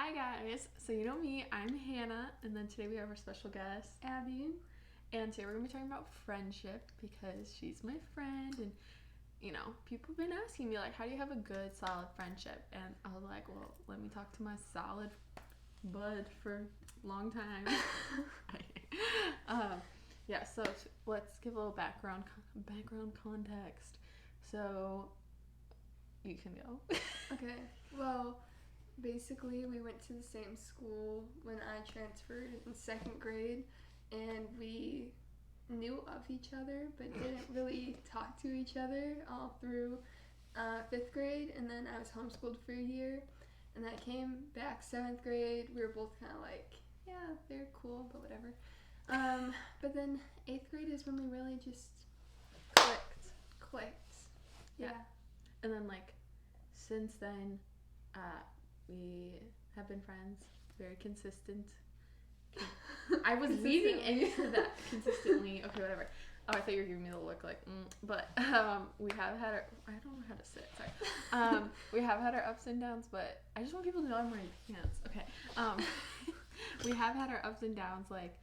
Hi guys. So you know me, I'm Hannah, and then today we have our special guest, Abby. and today we're gonna be talking about friendship because she's my friend, and people have been asking me like, how do you have a good, solid friendship? And I was like, well, let me talk to my solid bud for a long time. um, yeah. So let's give a little background context. So you can go. Okay. Well, basically, we went to the same school when I transferred in second grade, and we knew of each other but didn't really talk to each other all through fifth grade, and then I was homeschooled for a year, and then I came back seventh grade. We were both kind of like, yeah, they're cool, but whatever. But then eighth grade is when we really just clicked. Yeah. And then since then, we have been friends, very consistent. I was leading into that consistently. Okay, whatever. Oh, I thought you were giving me the look but we have had our, I don't know how to sit, sorry. We have had our ups and downs, but I just want people to know I'm wearing pants. Okay. We have had our ups and downs, like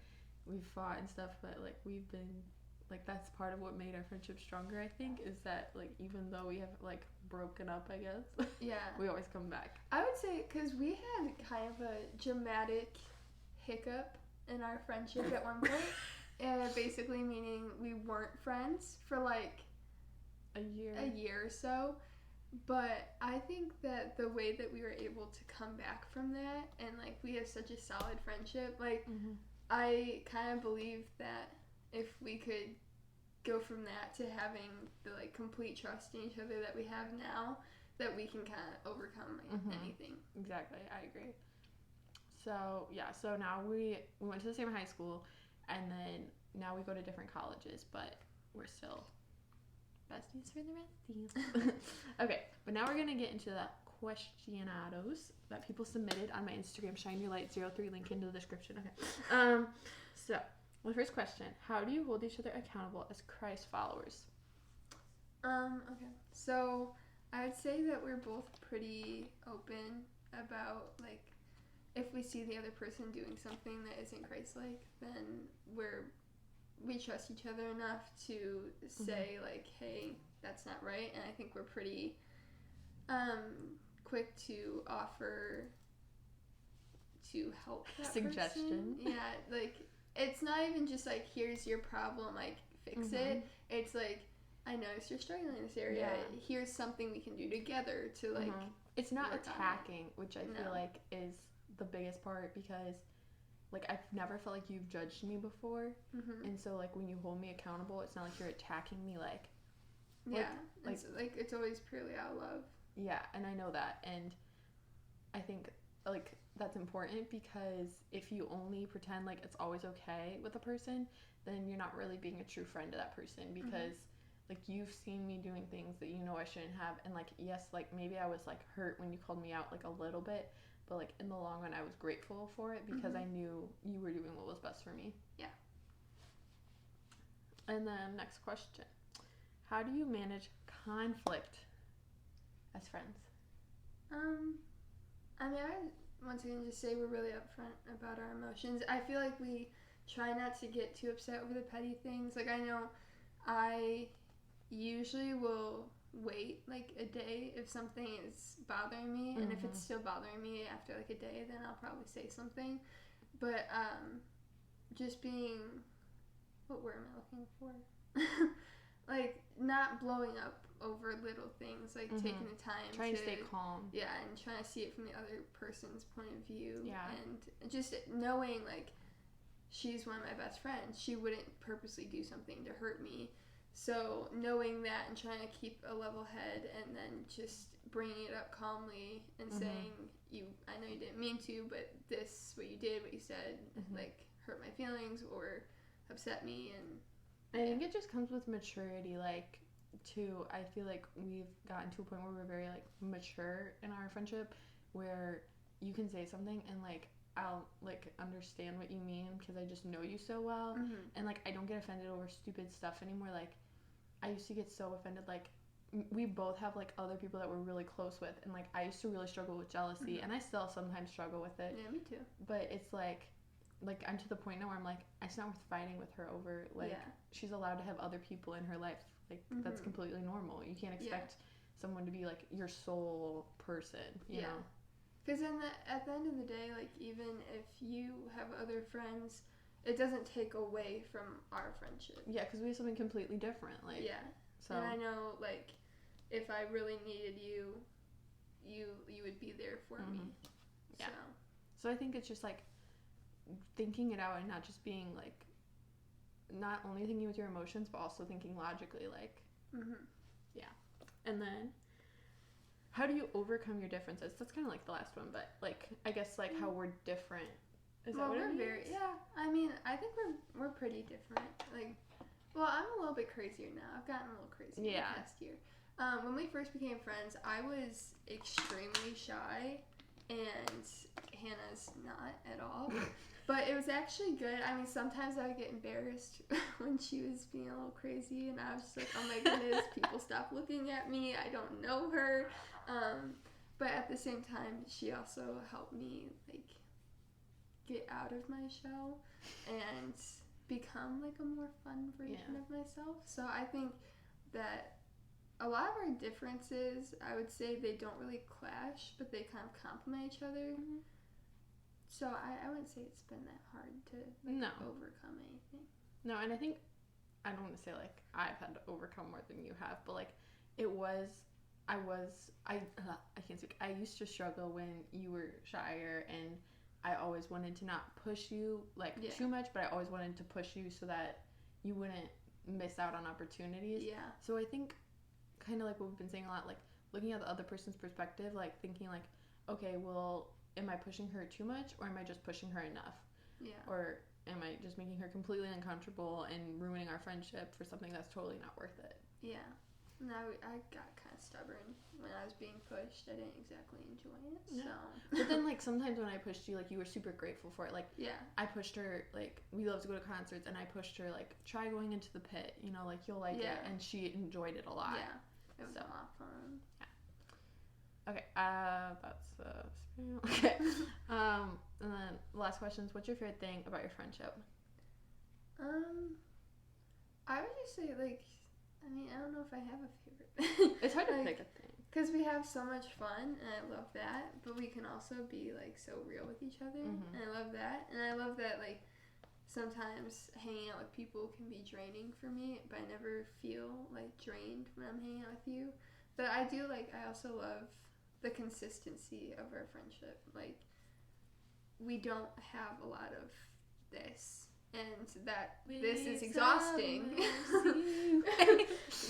we've fought and stuff, but like we've been like that's part of what made our friendship stronger, I think, is that like even though we have like broken up, I guess. Yeah. We always come back. I would say because we had kind of a dramatic hiccup in our friendship at one point. Basically meaning we weren't friends for like a year or so. But I think that the way that we were able to come back from that, and like we have such a solid friendship, like I kind of believe that if we could go from that to having the like complete trust in each other that we have now, that we can kind of overcome anything. Exactly, I agree. So yeah, so now we went to the same high school, and then now we go to different colleges, but we're still besties for the resties. Okay, but now we're gonna get into the questionados that people submitted on my Instagram, ShinyLight03, link in the description. Okay. So the first question: how do you hold each other accountable as Christ followers? Okay. So I would say that we're both pretty open about like if we see the other person doing something that isn't Christ-like, then we trust each other enough to say like, hey, that's not right. And I think we're pretty quick to offer to help that suggestion. Person. Yeah, like it's not even just like here's your problem, like fix it. It's like I notice you're struggling in this area. Yeah. Here's something we can do together to like. It's not attacking, which I feel like is the biggest part, because like I've never felt like you've judged me before, and so like when you hold me accountable, it's not like you're attacking me like. Yeah, it's always purely out of love. Yeah, and I know that, and I think like that's important, because if you only pretend like it's always okay with a person, then you're not really being a true friend to that person, because like you've seen me doing things that you know I shouldn't have, and like yes, like maybe I was like hurt when you called me out like a little bit, but like in the long run I was grateful for it, because I knew you were doing what was best for me. Yeah. And then next question: how do you manage conflict as friends? I mean, I once again just say we're really upfront about our emotions. I feel like we try not to get too upset over the petty things. Like I know I usually will wait like a day if something is bothering me, and if it's still bothering me after like a day, then I'll probably say something. But just being, what word am I looking for? Like not blowing up over little things, like taking the time trying to stay calm. Yeah, and trying to see it from the other person's point of view. Yeah. And just knowing like she's one of my best friends, she wouldn't purposely do something to hurt me. So knowing that and trying to keep a level head, and then just bringing it up calmly and saying, I know you didn't mean to, but this, what you did, what you said, like hurt my feelings or upset me. And I think it just comes with maturity, like too. I feel like we've gotten to a point where we're very like mature in our friendship, where you can say something and like I'll like understand what you mean because I just know you so well, and like I don't get offended over stupid stuff anymore. Like I used to get so offended like we both have like other people that we're really close with, and like I used to really struggle with jealousy, and I still sometimes struggle with it. Yeah, me too. But it's like I'm to the point now where I'm like, it's not worth fighting with her over. Like, she's allowed to have other people in her life. Like, that's completely normal. You can't expect someone to be like your sole person, you know? Because at the end of the day, like, even if you have other friends, it doesn't take away from our friendship. Yeah, because we have something completely different. Like, so. And I know, like, if I really needed you, you would be there for me. Yeah. So I think it's just like thinking it out and not just being like, not only thinking with your emotions, but also thinking logically, like, yeah. And then, how do you overcome your differences? That's kind of like the last one, but like, I guess like how we're different. Is that what it means? I mean, I think we're pretty different. Like, well, I'm a little bit crazier now. I've gotten a little crazier in the past year. When we first became friends, I was extremely shy, and Hannah's not at all. But it was actually good. I mean, sometimes I would get embarrassed when she was being a little crazy, and I was just like, oh my goodness, people stop looking at me. I don't know her. But at the same time, she also helped me, like, get out of my shell and become, like, a more fun version of myself. So I think that a lot of our differences, I would say they don't really clash, but they kind of complement each other. So I wouldn't say it's been that hard to overcome anything. No, and I think, I don't want to say like I've had to overcome more than you have, but like I can't speak. I used to struggle when you were shyer, and I always wanted to not push you like too much, but I always wanted to push you so that you wouldn't miss out on opportunities. Yeah. So I think kind of like what we've been saying a lot, like looking at the other person's perspective, like thinking like, okay, well, am I pushing her too much, or am I just pushing her enough? Yeah. Or am I just making her completely uncomfortable and ruining our friendship for something that's totally not worth it? Yeah. No, I got kind of stubborn when I was being pushed. I didn't exactly enjoy it. So. But then, like, sometimes when I pushed you, like, you were super grateful for it. Like, I pushed her, like, we love to go to concerts, and I pushed her, like, try going into the pit, you know, like, you'll like it. And she enjoyed it a lot. Yeah. It was a lot of fun. Yeah. Okay, that's okay. And then the last question is, what's your favorite thing about your friendship? I would just say, like, I mean, I don't know if I have a favorite. It's hard to like, pick a thing. Because we have so much fun, and I love that, but we can also be, like, so real with each other, and I love that. And I love that, like, sometimes hanging out with people can be draining for me, but I never feel, like, drained when I'm hanging out with you. But I also love the consistency of our friendship. Like, we don't have a lot of this, and this is exhausting.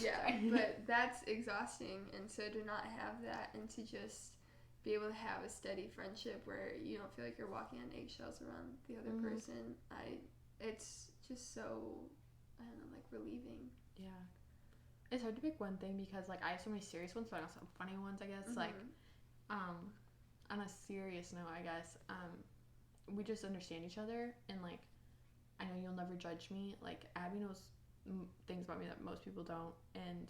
Yeah, but that's exhausting, and so to not have that, and to just be able to have a steady friendship where you don't feel like you're walking on eggshells around the other person, it's just so, I don't know, like, relieving. Yeah. It's hard to pick one thing because, like, I have so many serious ones, but I also have funny ones, I guess. Like, on a serious note, I guess, we just understand each other, and, like, I know you'll never judge me. Like, Abby knows things about me that most people don't, and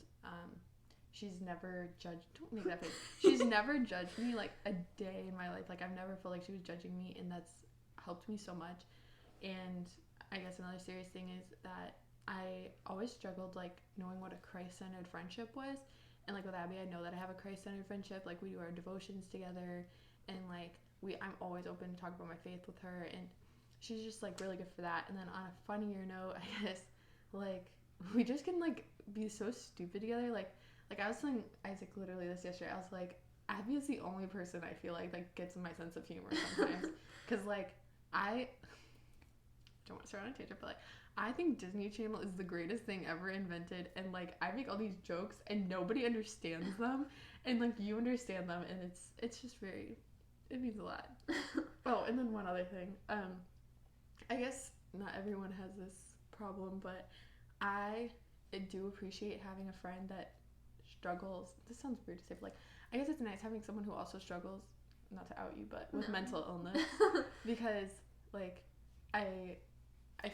she's never judged. Don't make that face. She's never judged me like a day in my life. Like, I've never felt like she was judging me, and that's helped me so much. And I guess another serious thing is that I always struggled like knowing what a Christ-centered friendship was, and like with Abby, I know that I have a Christ-centered friendship. Like, we do our devotions together, and like I'm always open to talk about my faith with her, and she's just like really good for that. And then on a funnier note, I guess, like, we just can like be so stupid together. Like I was telling Isaac literally this yesterday. I was like, Abby is the only person I feel like gets my sense of humor sometimes, because like I don't want to start on a tangent, but like I think Disney Channel is the greatest thing ever invented, and like I make all these jokes and nobody understands them, and like you understand them, and it's just it means a lot. Oh, and then one other thing. I guess not everyone has this problem, but I do appreciate having a friend that struggles. This sounds weird to say, but like I guess it's nice having someone who also struggles, not to out you, but with mental illness, because like I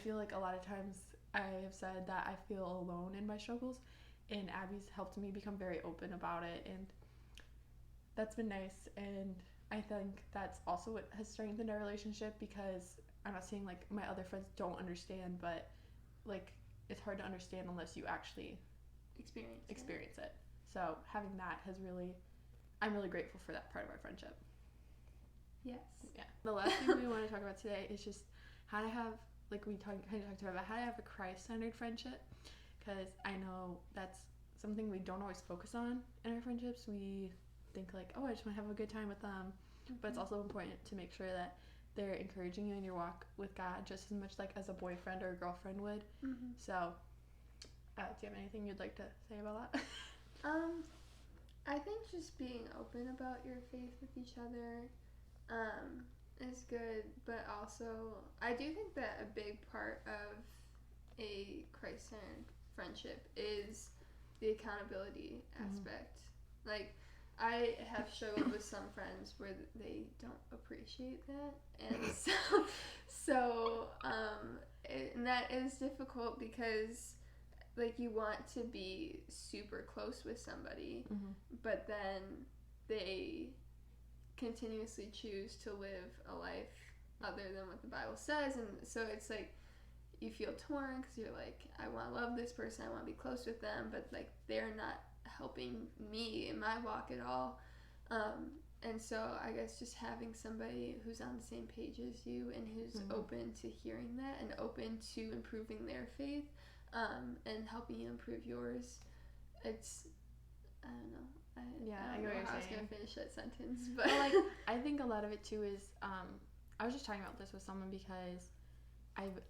feel like a lot of times I have said that I feel alone in my struggles, and Abby's helped me become very open about it, and that's been nice. And I think that's also what has strengthened our relationship, because I'm not saying like my other friends don't understand, but like it's hard to understand unless you actually experience it. So having that has really, I'm really grateful for that part of our friendship. Yes. Yeah. The last thing we want to talk about today is just how to have, like we kind of talked about how to have a Christ-centered friendship, because I know that's something we don't always focus on in our friendships. We think like, oh, I just want to have a good time with them, but it's also important to make sure that they're encouraging you in your walk with God just as much like as a boyfriend or a girlfriend would. So do you have anything you'd like to say about that? I think just being open about your faith with each other is good, but also I do think that a big part of a Christ-centered friendship is the accountability aspect. Like, I have struggled with some friends where they don't appreciate that, and and that is difficult, because like you want to be super close with somebody, but then they continuously choose to live a life other than what the Bible says, and so it's like you feel torn, because you're like, I want to love this person, I want to be close with them, but like they're not helping me in my walk at all. And so I guess just having somebody who's on the same page as you and who's open to hearing that and open to improving their faith, and helping you improve yours. It's, I don't know. I don't know how I was going to finish that sentence, but well, like, I think a lot of it too is, I was just talking about this with someone, because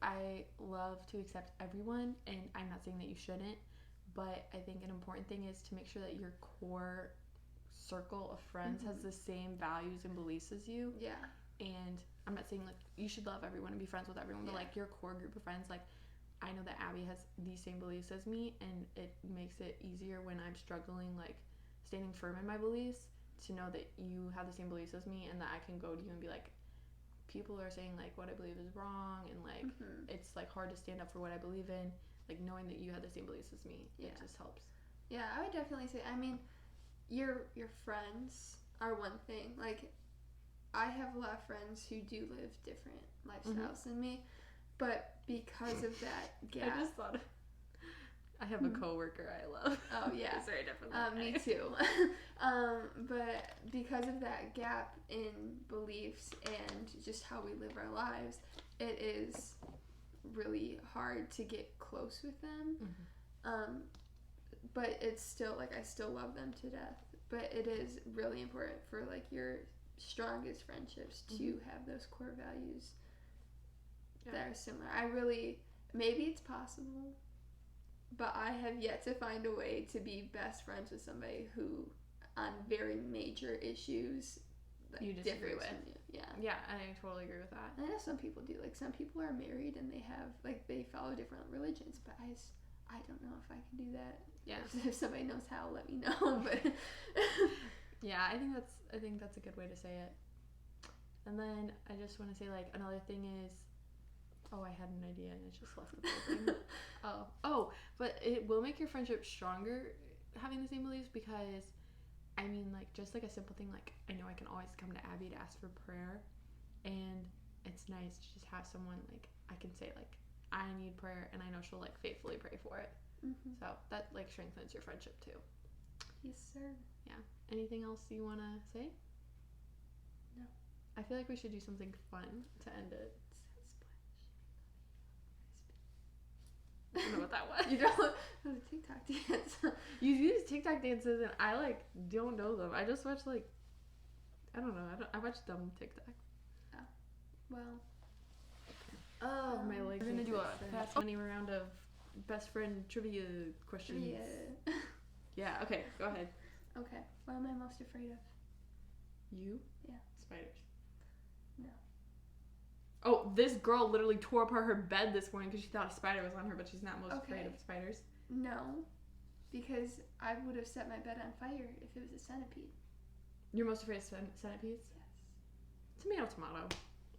I love to accept everyone, and I'm not saying that you shouldn't, but I think an important thing is to make sure that your core circle of friends has the same values and beliefs as you. Yeah. And I'm not saying like you should love everyone and be friends with everyone, but like your core group of friends, like I know that Abby has these same beliefs as me, and it makes it easier when I'm struggling, like standing firm in my beliefs, to know that you have the same beliefs as me, and that I can go to you and be like, people are saying like what I believe is wrong, and like it's like hard to stand up for what I believe in, like knowing that you have the same beliefs as me, it just helps. Yeah, I would definitely say, I mean, your friends are one thing. Like, I have a lot of friends who do live different lifestyles than me, but because of that gap, I just thought I have a coworker I love. Oh yeah, it's very different. Me too. But because of that gap in beliefs and just how we live our lives, it is really hard to get close with them. But it's still like I still love them to death. But it is really important for like your strongest friendships to have those core values that are similar. Maybe it's possible, but I have yet to find a way to be best friends with somebody who, on very major issues, like, you disagree with. Yeah, I totally agree with that. I know some people do. Like, some people are married and they have, like, they follow different religions, but I don't know if I can do that. Yeah. If somebody knows how, let me know. But yeah, I think that's a good way to say it. And then I just want to say, like, another thing is, I had an idea and it just left the building. But it will make your friendship stronger having the same beliefs, because I mean, like, just like a simple thing, like, I know I can always come to Abby to ask for prayer, and it's nice to just have someone, like, I can say, like, I need prayer, and I know she'll, like, faithfully pray for it. So that, like, strengthens your friendship too. Yes, sir. Yeah. Anything else you want to say? No. I feel like we should do something fun to end it. I don't know what that was. You don't know the TikTok dance. You use TikTok dances, and I like don't know them. I just watch like, I don't know. I watch dumb TikTok. Oh, well. Oh my legs. We're gonna do a fast money round of best friend trivia questions. Yeah. Okay. Go ahead. Okay. What am I most afraid of? You? Yeah. Spiders. No. Oh, this girl literally tore apart her bed this morning because she thought a spider was on her, but she's not most afraid of spiders. No, because I would have set my bed on fire if it was a centipede. You're most afraid of centipedes? Yes. Tomato, tomato.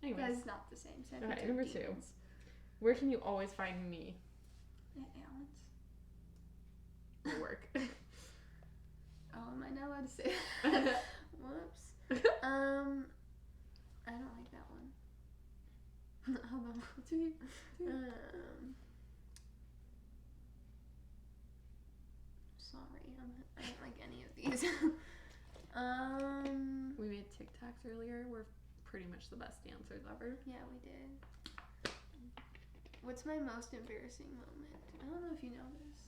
Anyways. That is not the same. Centipedes. Okay, number 2. Where can you always find me? At will work. Oh, am I not allowed to say that? Whoops. I don't like that one. Hold on. Sorry, I don't like any of these. We made TikToks earlier. We're pretty much the best dancers ever. Yeah, we did. What's my most embarrassing moment? I don't know if you know this.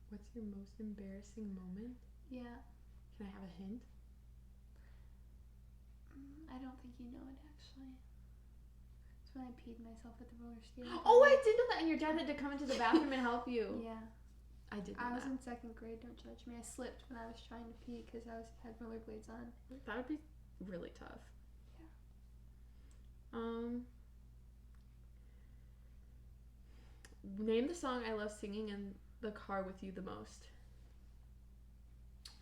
What's your most embarrassing moment? Yeah. Can I have a hint? I don't think you know it, actually. It's when I peed myself at the roller skating. Oh, I did know that. And your dad had to come into the bathroom and help you. Yeah. I did know I was that. in 2nd grade, don't judge me. I slipped when I was trying to pee because I had rollerblades on. That would be really tough. Yeah. Name the song I love singing in the car with you the most.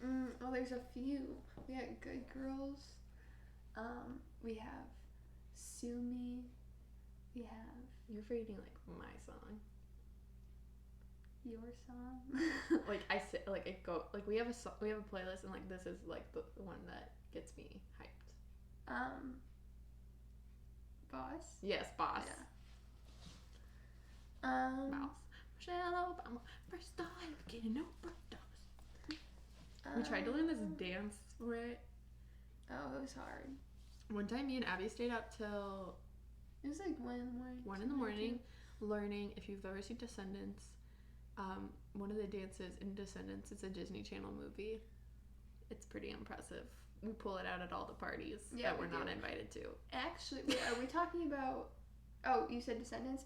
Well, there's a few. We got Good Girls. We have Sue Me. We have You're reading like my song. Your Song. Like I sit, like it go, like we have a playlist, and like this is like the one that gets me hyped. Boss. Yes, Boss. Yeah. Mouse. Michelle Obama. First time getting overdose. We tried to learn this dance for it. Oh, it was hard. One time, me and Abby stayed up till It was like 1 in the morning. 1 in the morning, learning. If you've ever seen Descendants, one of the dances in Descendants is a Disney Channel movie. It's pretty impressive. We pull it out at all the parties that we're not invited to. Actually, wait, are we talking about? Oh, you said Descendants.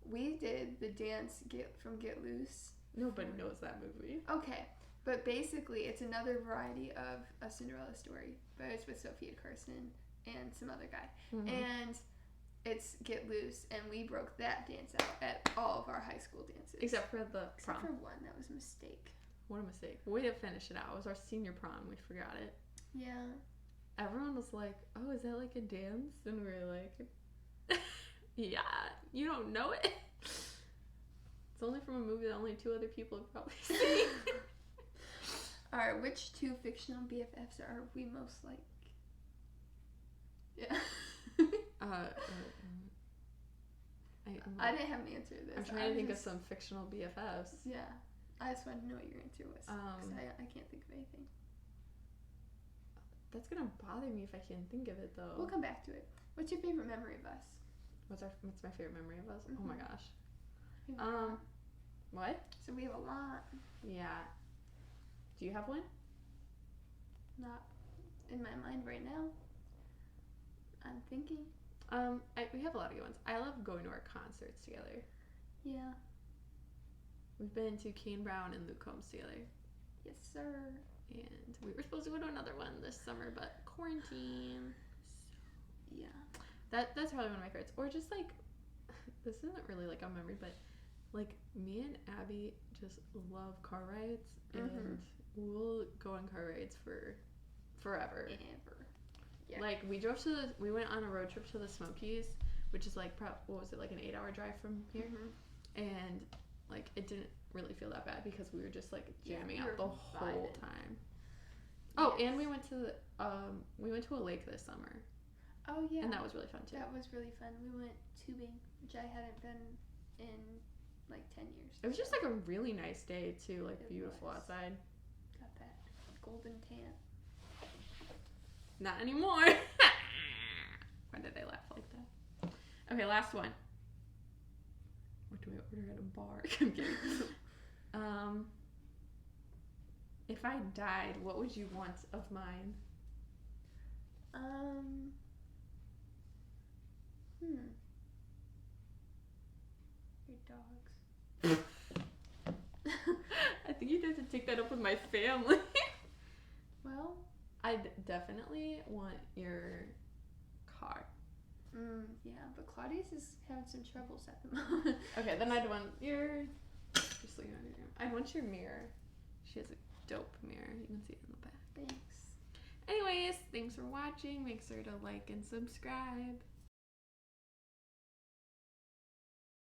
We did the dance Get Loose. Nobody knows that movie. Okay, but basically, it's another variety of A Cinderella Story, but it's with Sophia Carson and some other guy, and it's Get Loose, and we broke that dance out at all of our high school dances. Except for the prom. Except for one, that was a mistake. What a mistake. Way to finish it out. It was our senior prom. We forgot it. Yeah. Everyone was like, oh, is that like a dance? And we were like, yeah, you don't know it? It's only from a movie that only 2 other people have probably seen. Alright, which 2 fictional BFFs are we most like? Yeah. I didn't have an answer to this. I'm trying to think of some fictional BFFs. Yeah. I just wanted to know what your answer was. Because I can't think of anything. That's gonna bother me if I can't think of it though. We'll come back to it. What's your favorite memory of us? What's my favorite memory of us? Mm-hmm. Oh my gosh. What? So we have a lot. Yeah. Do you have one? Not in my mind right now. I'm thinking. We have a lot of good ones. I love going to our concerts together. Yeah. We've been to Kane Brown and Luke Combs together. Yes, sir. And we were supposed to go to another one this summer, but quarantine. So, yeah. That's probably one of my favorites. Or just like, this isn't really like a memory, but like me and Abby just love car rides, and we'll go on car rides for forever. Ever. Yeah. Like we went on a road trip to the Smokies, which is like what was it, like an 8-hour drive from here, and like it didn't really feel that bad because we were just like jamming out the whole time. Oh, and we went to a lake this summer. Oh yeah. And that was really fun too. That was really fun. We went tubing, which I hadn't been in like 10 years. It was just like a really nice day too, like it beautiful was. outside. Got that golden tan. Not anymore. Why did I laugh like that? Okay, last one. What do I order at a bar? I'm kidding. If I died, what would you want of mine? Your dogs. I think you'd have to take that up with my family. Well, I'd definitely want your car. Yeah, but Claudius is having some troubles at the moment. Okay, then I'd want your. Just looking at your room. I'd want your mirror. She has a dope mirror. You can see it in the back. Thanks. Anyways, thanks for watching. Make sure to like and subscribe.